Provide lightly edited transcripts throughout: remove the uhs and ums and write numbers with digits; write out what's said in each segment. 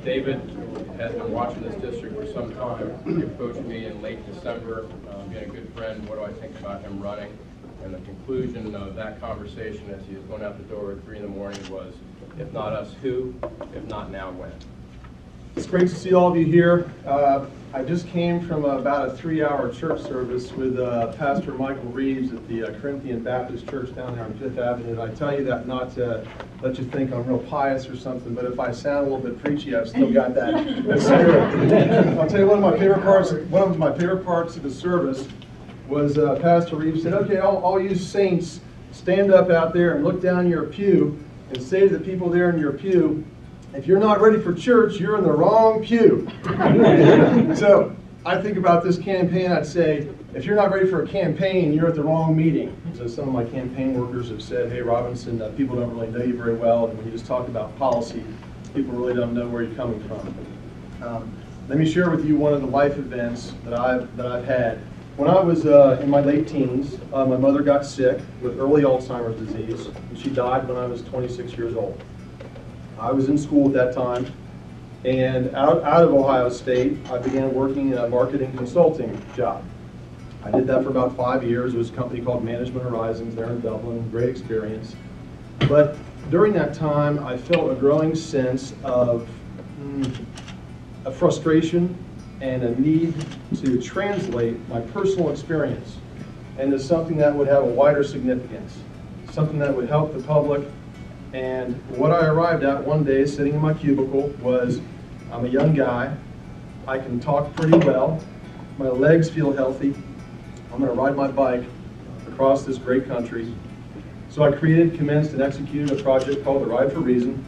David has been watching this district for some time. He approached me in late December, being a good friend. What do I think about him running? And the conclusion of that conversation as he was going out the door at 3 in the morning was, if not us, who? If not now, when? It's great to see all of you here. I just came from about a 3-hour church service with Pastor Michael Reeves at the Corinthian Baptist Church down there on 5th Avenue. And I tell you that not to let you think I'm real pious or something, but if I sound a little bit preachy, I've still got that spirit. I'll tell you one of my favorite parts of the service was Pastor Reeves said, okay, all you saints, stand up out there and look down your pew and say to the people there in your pew, if you're not ready for church, you're in the wrong pew. So I think about this campaign, I'd say, if you're not ready for a campaign, you're at the wrong meeting. So some of my campaign workers have said, hey, Robinson, people don't really know you very well, and when you just talk about policy, people really don't know where you're coming from. Let me share with you one of the life events that I've had. When I was in my late teens, my mother got sick with early Alzheimer's disease, and she died when I was 26 years old. I was in school at that time, and out of Ohio State, I began working in a marketing consulting job. I did that for about 5 years. It was a company called Management Horizons there in Dublin, great experience. But during that time, I felt a growing sense of a frustration and a need to translate my personal experience into something that would have a wider significance, something that would help the public. And what I arrived at one day sitting in my cubicle was, I'm a young guy, I can talk pretty well, my legs feel healthy, I'm going to ride my bike across this great country. So I created, commenced, and executed a project called the Ride for Reason.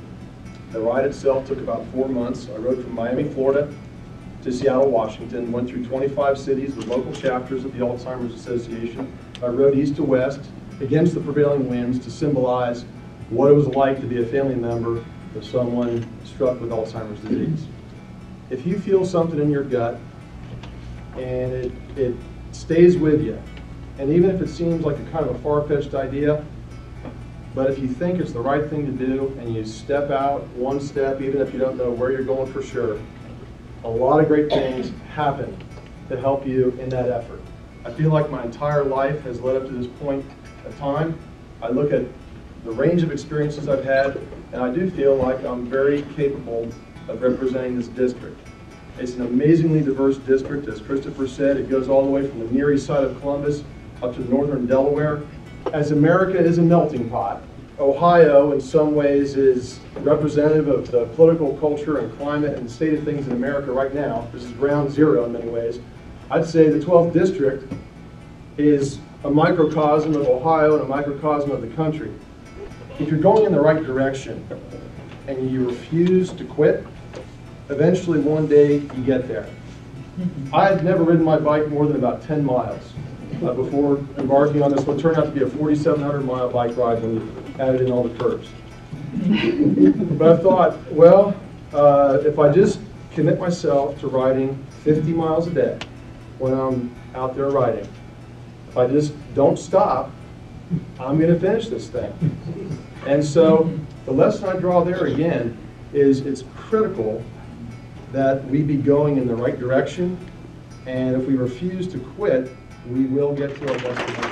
The ride itself took about 4 months. I rode from Miami, Florida to Seattle, Washington, went through 25 cities with local chapters of the Alzheimer's Association. I rode east to west against the prevailing winds to symbolize what it was like to be a family member of someone struck with Alzheimer's disease. If you feel something in your gut and it stays with you, and even if it seems like a kind of a far-fetched idea, but if you think it's the right thing to do and you step out one step, even if you don't know where you're going for sure, a lot of great things happen to help you in that effort. I feel like my entire life has led up to this point of time. I look at the range of experiences I've had, and I do feel like I'm very capable of representing this district. It's an amazingly diverse district. As Christopher said, it goes all the way from the near east side of Columbus up to northern Delaware. As America is a melting pot, Ohio in some ways is representative of the political culture and climate and state of things in America right now. This is ground zero in many ways. I'd say the 12th district is a microcosm of Ohio and a microcosm of the country. If you're going in the right direction and you refuse to quit, eventually one day you get there. I had never ridden my bike more than about 10 miles before embarking on this what turned out to be a 4,700-mile bike ride when you added in all the curves. But I thought, well, if I just commit myself to riding 50 miles a day when I'm out there riding, if I just don't stop, I'm going to finish this thing. And so the lesson I draw there again is it's critical that we be going in the right direction, and if we refuse to quit, we will get to our destination.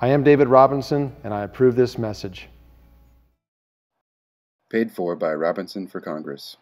I am David Robinson, and I approve this message. Paid for by Robinson for Congress.